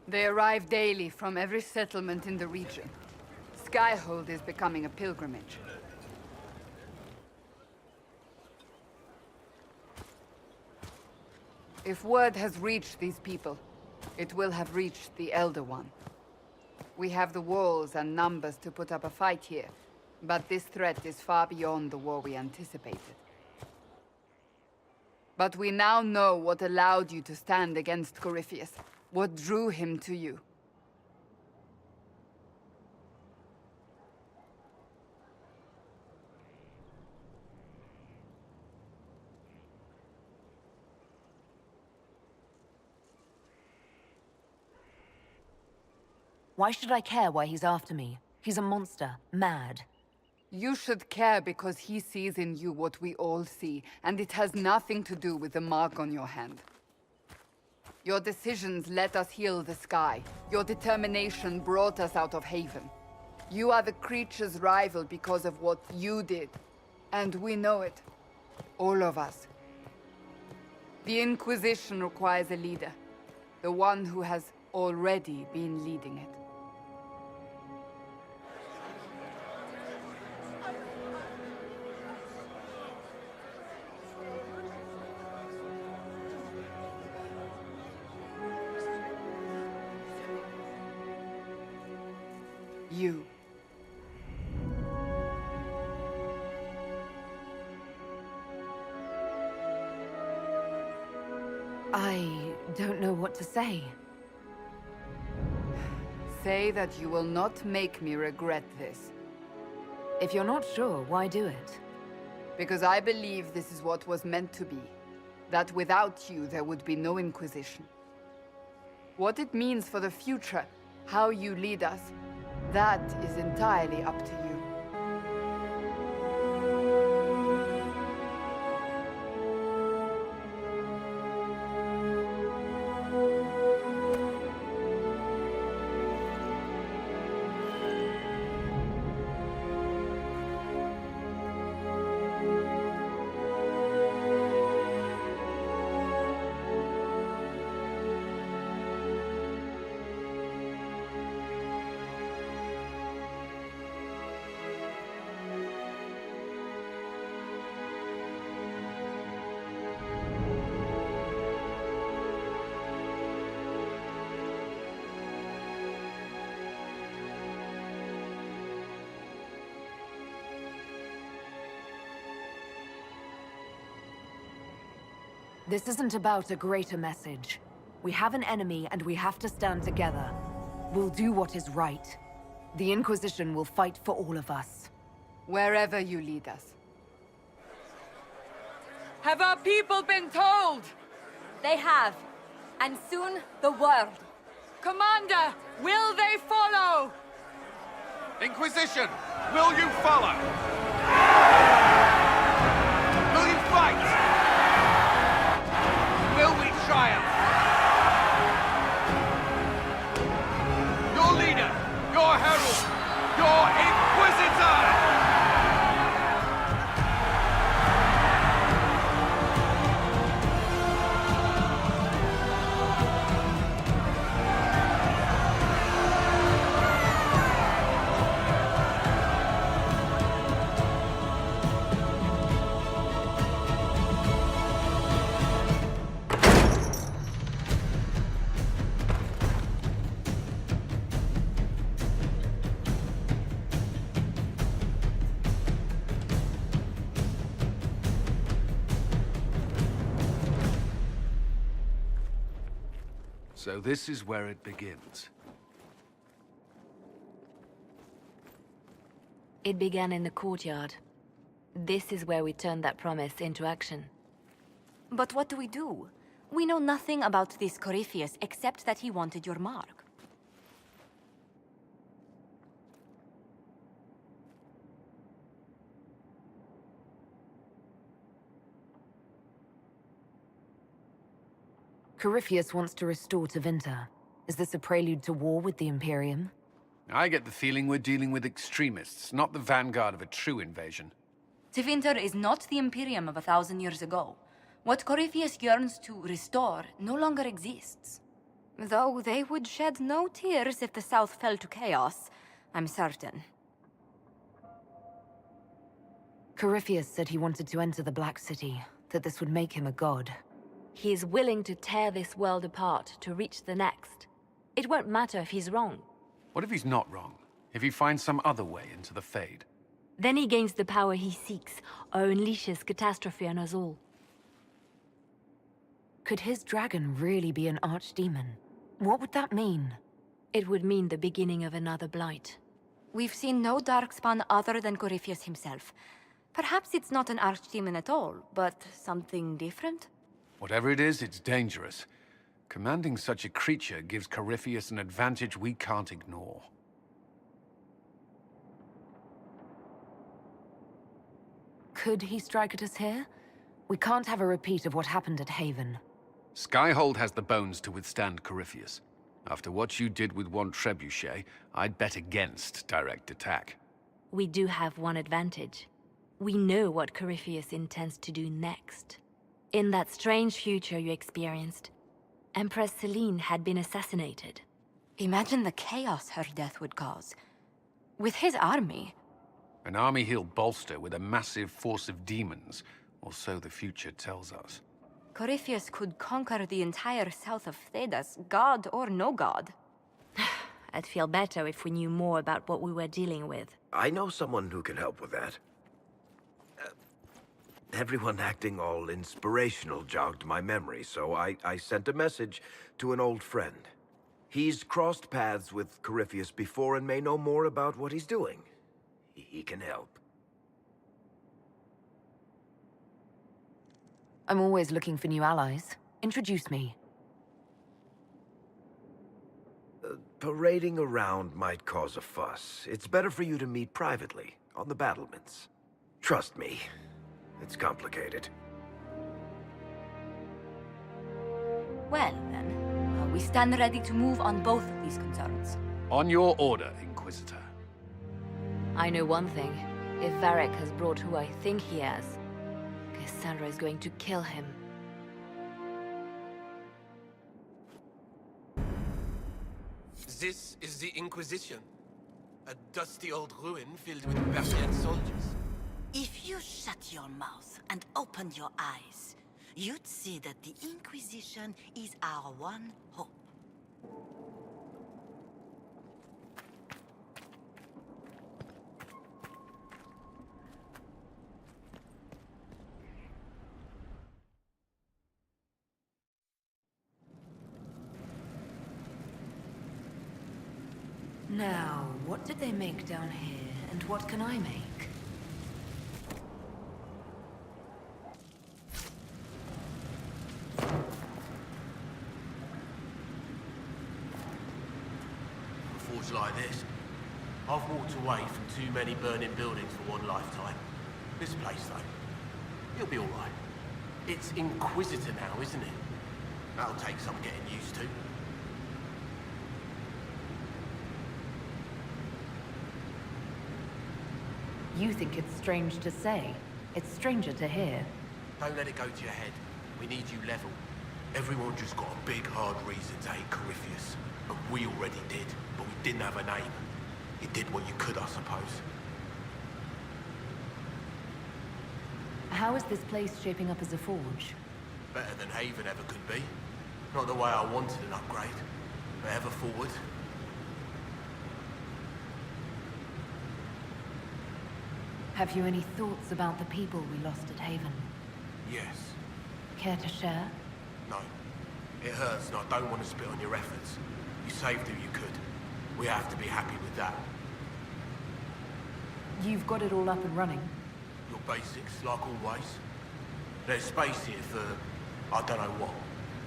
They arrive daily from every settlement in the region. Skyhold is becoming a pilgrimage. If word has reached these people, it will have reached the Elder One. We have the walls and numbers to put up a fight here, but this threat is far beyond the war we anticipated. But we now know what allowed you to stand against Corypheus, what drew him to you. Why should I care why he's after me? He's a monster, mad. You should care because he sees in you what we all see, and it has nothing to do with the mark on your hand. Your decisions let us heal the sky. Your determination brought us out of Haven. You are the creature's rival because of what you did. And we know it. All of us. The Inquisition requires a leader. The one who has already been leading it. You. I don't know what to say. Say that you will not make me regret this. If you're not sure, why do it? Because I believe this is what was meant to be. That without you, there would be no Inquisition. What it means for the future, how you lead us, that is entirely up to you. This isn't about a greater message. We have an enemy and we have to stand together. We'll do what is right. The Inquisition will fight for all of us. Wherever you lead us. Have our people been told? They have. And soon, the world. Commander, will they follow? Inquisition, will you follow? Will you fight? Will we triumph? Your leader, your herald, your Inquisitor! So this is where it begins. It began in the courtyard. This is where we turned that promise into action. But what do? We know nothing about this Corypheus except that he wanted your mark. Corypheus wants to restore Tevinter. Is this a prelude to war with the Imperium? I get the feeling we're dealing with extremists, not the vanguard of a true invasion. Tevinter is not the Imperium of 1,000 years ago. What Corypheus yearns to restore no longer exists. Though they would shed no tears if the South fell to chaos, I'm certain. Corypheus said he wanted to enter the Black City, that this would make him a god. He is willing to tear this world apart to reach the next. It won't matter if he's wrong. What if he's not wrong? If he finds some other way into the Fade? Then he gains the power he seeks, or unleashes catastrophe on us all. Could his dragon really be an archdemon? What would that mean? It would mean the beginning of another blight. We've seen no Darkspawn other than Corypheus himself. Perhaps it's not an archdemon at all, but something different? Whatever it is, it's dangerous. Commanding such a creature gives Corypheus an advantage we can't ignore. Could he strike at us here? We can't have a repeat of what happened at Haven. Skyhold has the bones to withstand Corypheus. After what you did with one trebuchet, I'd bet against direct attack. We do have one advantage. We know what Corypheus intends to do next. In that strange future you experienced, Empress Selene had been assassinated. Imagine the chaos her death would cause. With his army. An army he'll bolster with a massive force of demons, or so the future tells us. Corypheus could conquer the entire south of Thedas, god or no god. I'd feel better if we knew more about what we were dealing with. I know someone who can help with that. Everyone acting all inspirational jogged my memory, so I sent a message to an old friend. He's crossed paths with Corypheus before and may know more about what he's doing. He can help. I'm always looking for new allies. Introduce me. Parading around might cause a fuss. It's better for you to meet privately, on the battlements. Trust me, it's complicated. Well, then, we stand ready to move on both of these concerns. On your order, Inquisitor. I know one thing. If Varric has brought who I think he has, Cassandra is going to kill him. This is the Inquisition. A dusty old ruin filled with barbarian soldiers. If you shut your mouth and open your eyes, you'd see that the Inquisition is our one hope. Now, what did they make down here, and what can I make? A forge like this. I've walked away from too many burning buildings for one lifetime. This place, though, it'll be all right. It's Inquisitor now, isn't it? That'll take some getting used to. You think it's strange to say. It's stranger to hear. Don't let it go to your head. We need you level. Everyone just got a big, hard reason to hate Corypheus. And we already did, but we didn't have a name. You did what you could, I suppose. How is this place shaping up as a forge? Better than Haven ever could be. Not the way I wanted an upgrade, but ever forward. Have you any thoughts about the people we lost at Haven? Yes. Care to share? No. It hurts and I don't want to spit on your efforts. You saved who you could. We have to be happy with that. You've got it all up and running. Your basics, like always. There's space here for, I don't know what.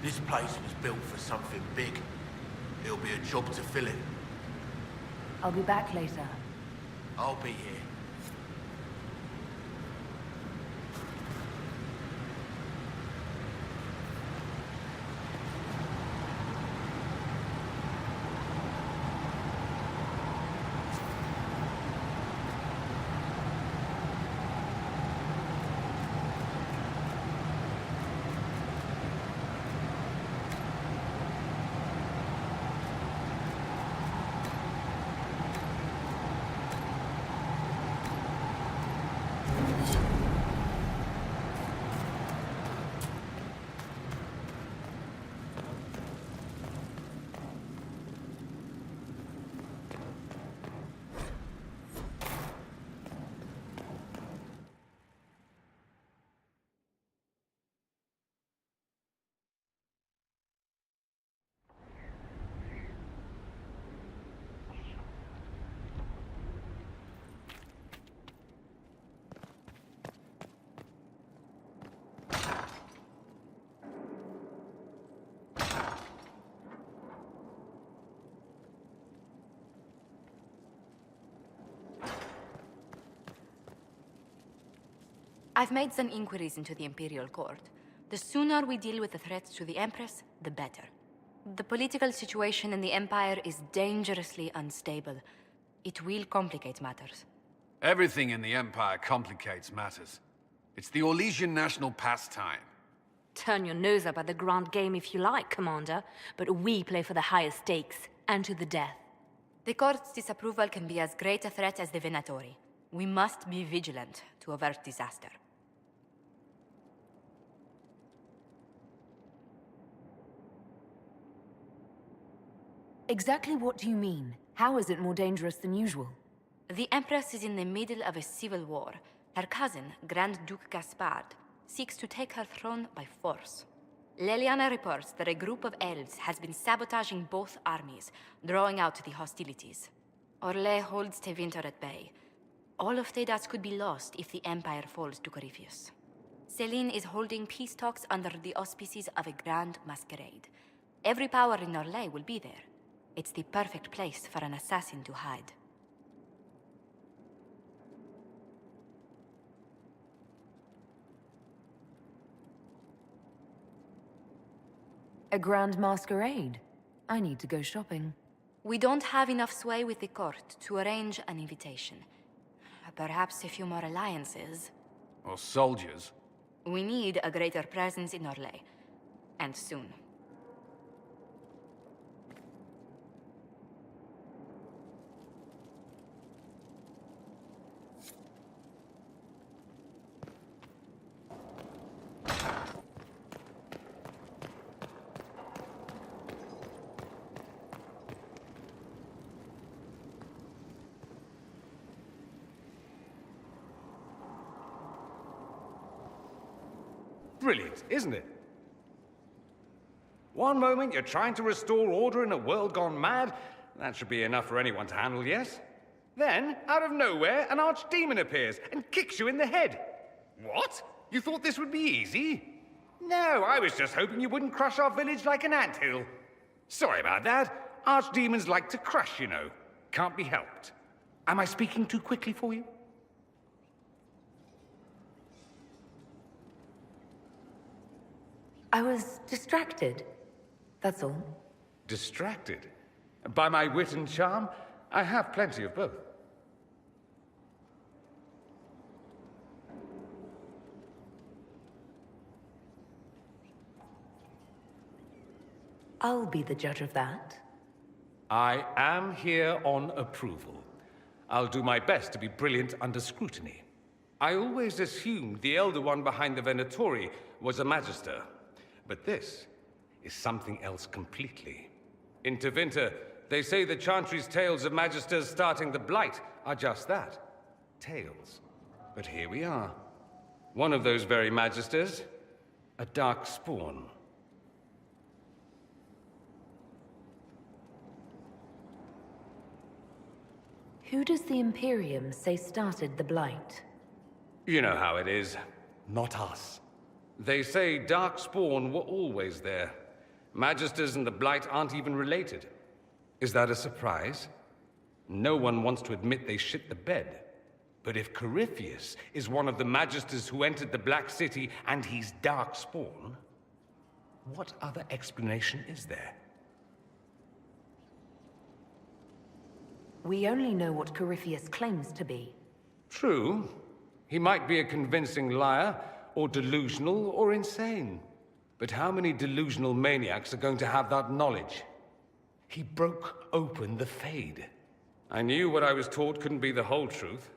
This place was built for something big. It'll be a job to fill it. I'll be back later. I'll be here. I've made some inquiries into the Imperial Court. The sooner we deal with the threats to the Empress, the better. The political situation in the Empire is dangerously unstable. It will complicate matters. Everything in the Empire complicates matters. It's the Orlesian national pastime. Turn your nose up at the grand game if you like, Commander, but we play for the highest stakes, and to the death. The Court's disapproval can be as great a threat as the Venatori. We must be vigilant to avert disaster. Exactly what do you mean? How is it more dangerous than usual? The Empress is in the middle of a civil war. Her cousin, Grand Duke Gaspard, seeks to take her throne by force. Leliana reports that a group of elves has been sabotaging both armies, drawing out the hostilities. Orlais holds Tevinter at bay. All of Thedas could be lost if the Empire falls to Corypheus. Celine is holding peace talks under the auspices of a grand masquerade. Every power in Orlais will be there. It's the perfect place for an assassin to hide. A grand masquerade? I need to go shopping. We don't have enough sway with the court to arrange an invitation. Perhaps a few more alliances. Or soldiers. We need a greater presence in Orlais. And soon. Brilliant, isn't it? One moment you're trying to restore order in a world gone mad. That should be enough for anyone to handle, yes? Then, out of nowhere, an archdemon appears and kicks you in the head. What? You thought this would be easy? No, I was just hoping you wouldn't crush our village like an anthill. Sorry about that. Archdemons like to crush, you know. Can't be helped. Am I speaking too quickly for you? I was distracted. That's all. Distracted? By my wit and charm? I have plenty of both. I'll be the judge of that. I am here on approval. I'll do my best to be brilliant under scrutiny. I always assumed the Elder One behind the Venatori was a Magister. But this is something else completely. In Tevinter, they say the Chantry's tales of Magisters starting the Blight are just that. Tales. But here we are. One of those very Magisters, a Dark Spawn. Who does the Imperium say started the Blight? You know how it is. Not us. They say Darkspawn were always there. Magisters and the Blight aren't even related. Is that a surprise? No one wants to admit they shit the bed. But if Corypheus is one of the Magisters who entered the Black City and he's Darkspawn, what other explanation is there? We only know what Corypheus claims to be. True. He might be a convincing liar, or delusional, or insane. But how many delusional maniacs are going to have that knowledge? He broke open the Fade. I knew what I was taught couldn't be the whole truth,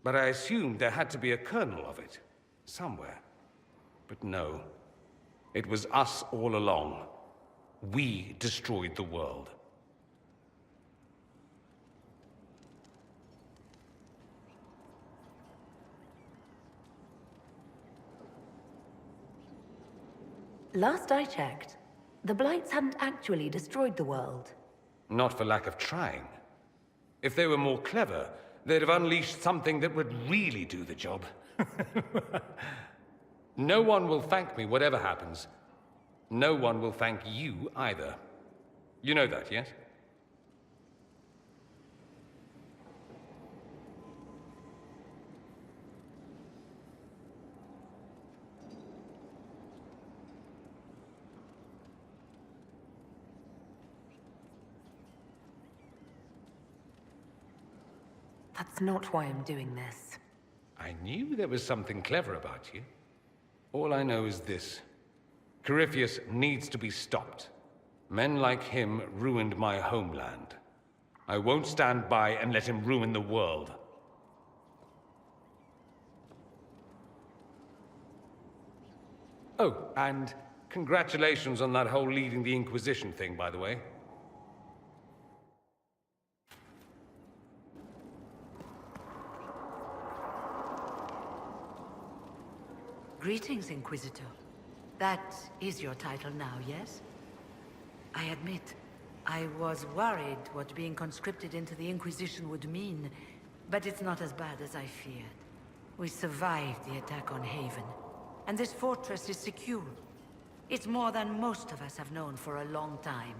but I assumed there had to be a kernel of it, somewhere. But no. It was us all along. We destroyed the world. Last I checked, the Blights hadn't actually destroyed the world. Not for lack of trying. If they were more clever, they'd have unleashed something that would really do the job. No one will thank me, whatever happens. No one will thank you either. You know that, yes? That's not why I'm doing this. I knew there was something clever about you. All I know is this. Corypheus needs to be stopped. Men like him ruined my homeland. I won't stand by and let him ruin the world. Oh, and congratulations on that whole leading the Inquisition thing, by the way. Greetings, Inquisitor. That is your title now, yes? I admit, I was worried what being conscripted into the Inquisition would mean, but it's not as bad as I feared. We survived the attack on Haven, and this fortress is secure. It's more than most of us have known for a long time.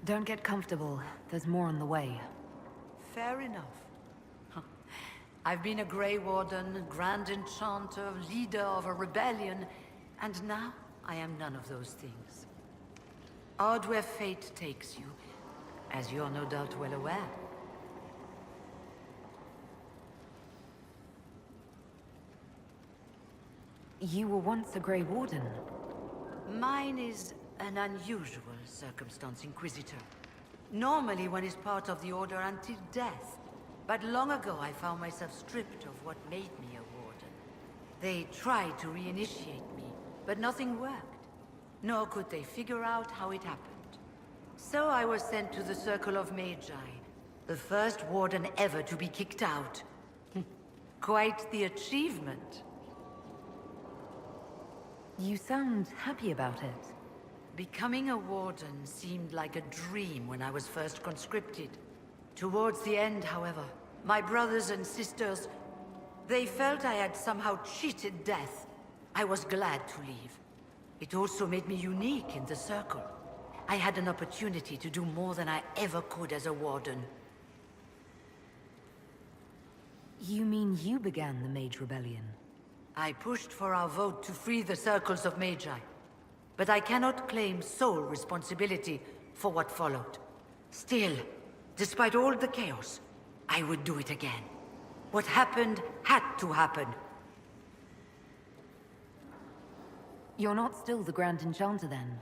Don't get comfortable. There's more on the way. Fair enough. I've been a Grey Warden, Grand Enchanter, leader of a rebellion, and now I am none of those things. Odd where fate takes you, as you're no doubt well aware. You were once a Grey Warden. Mine is an unusual circumstance, Inquisitor. Normally one is part of the Order until death. But long ago I found myself stripped of what made me a Warden. They tried to reinitiate me, but nothing worked. Nor could they figure out how it happened. So I was sent to the Circle of Magi, the first Warden ever to be kicked out. Quite the achievement. You sound happy about it. Becoming a Warden seemed like a dream when I was first conscripted. Towards the end, however, my brothers and sisters, they felt I had somehow cheated death. I was glad to leave. It also made me unique in the Circle. I had an opportunity to do more than I ever could as a Warden. You mean you began the Mage Rebellion? I pushed for our vote to free the Circles of Magi. But I cannot claim sole responsibility for what followed. Still, despite all the chaos, I would do it again. What happened had to happen. You're not still the Grand Enchanter, then?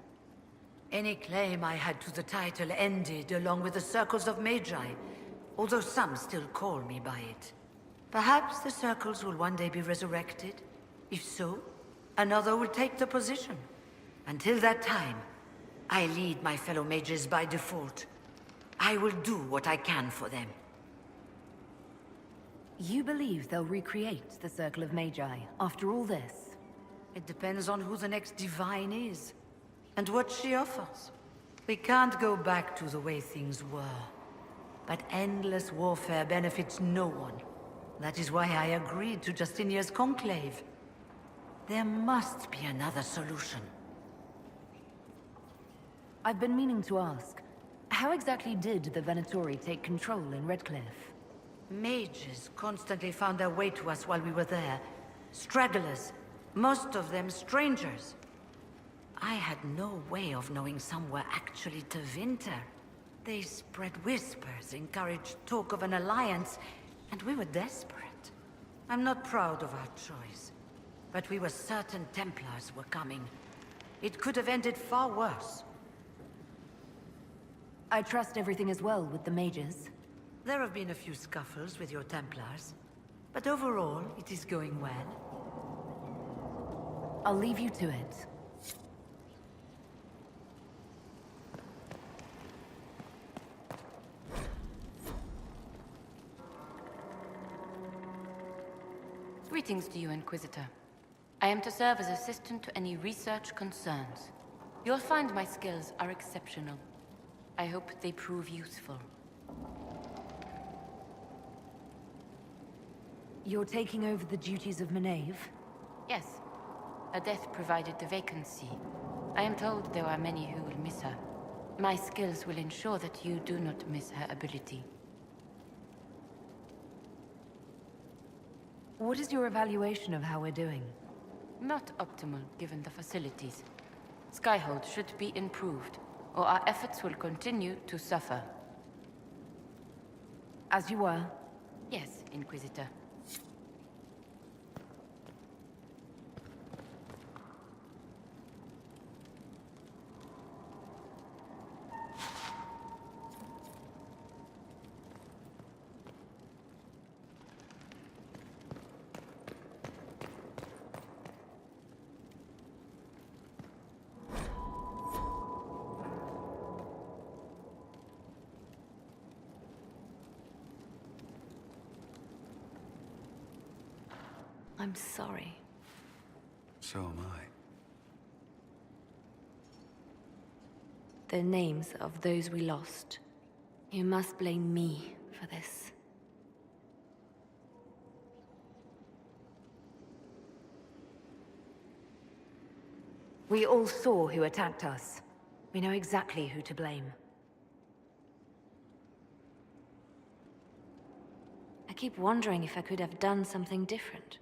Any claim I had to the title ended along with the Circles of Magi, although some still call me by it. Perhaps the Circles will one day be resurrected. If so, another will take the position. Until that time, I lead my fellow mages by default. I will do what I can for them. You believe they'll recreate the Circle of Magi after all this? It depends on who the next Divine is, and what she offers. We can't go back to the way things were. But endless warfare benefits no one. That is why I agreed to Justinia's conclave. There must be another solution. I've been meaning to ask, how exactly did the Venatori take control in Redcliffe? Mages constantly found their way to us while we were there. Stragglers, most of them strangers. I had no way of knowing some were actually Tevinter. They spread whispers, encouraged talk of an alliance, and we were desperate. I'm not proud of our choice, but we were certain Templars were coming. It could have ended far worse. I trust everything is well with the mages. There have been a few scuffles with your Templars, but overall, it is going well. I'll leave you to it. Greetings to you, Inquisitor. I am to serve as assistant to any research concerns. You'll find my skills are exceptional. I hope they prove useful. You're taking over the duties of Maeve? Yes. Her death provided the vacancy. I am told there are many who will miss her. My skills will ensure that you do not miss her ability. What is your evaluation of how we're doing? Not optimal, given the facilities. Skyhold should be improved, or our efforts will continue to suffer. As you were. Yes, Inquisitor. I'm sorry. So am I. The names of those we lost. You must blame me for this. We all saw who attacked us. We know exactly who to blame. I keep wondering if I could have done something different.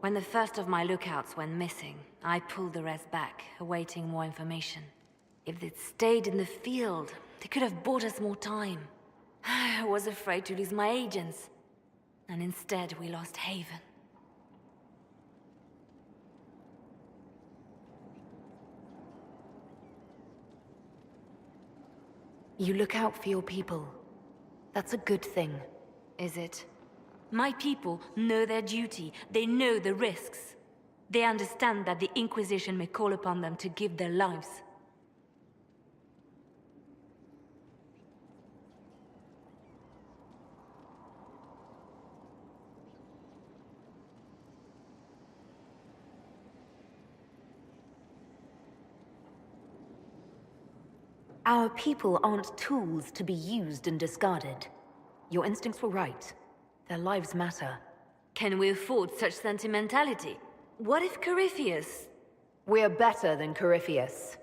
When the first of my lookouts went missing, I pulled the rest back, awaiting more information. If they'd stayed in the field, they could have bought us more time. I was afraid to lose my agents. And instead, we lost Haven. You look out for your people. That's a good thing. Is it? My people know their duty. They know the risks. They understand that the Inquisition may call upon them to give their lives. Our people aren't tools to be used and discarded. Your instincts were right. Their lives matter. Can we afford such sentimentality? What if Corypheus... We're better than Corypheus.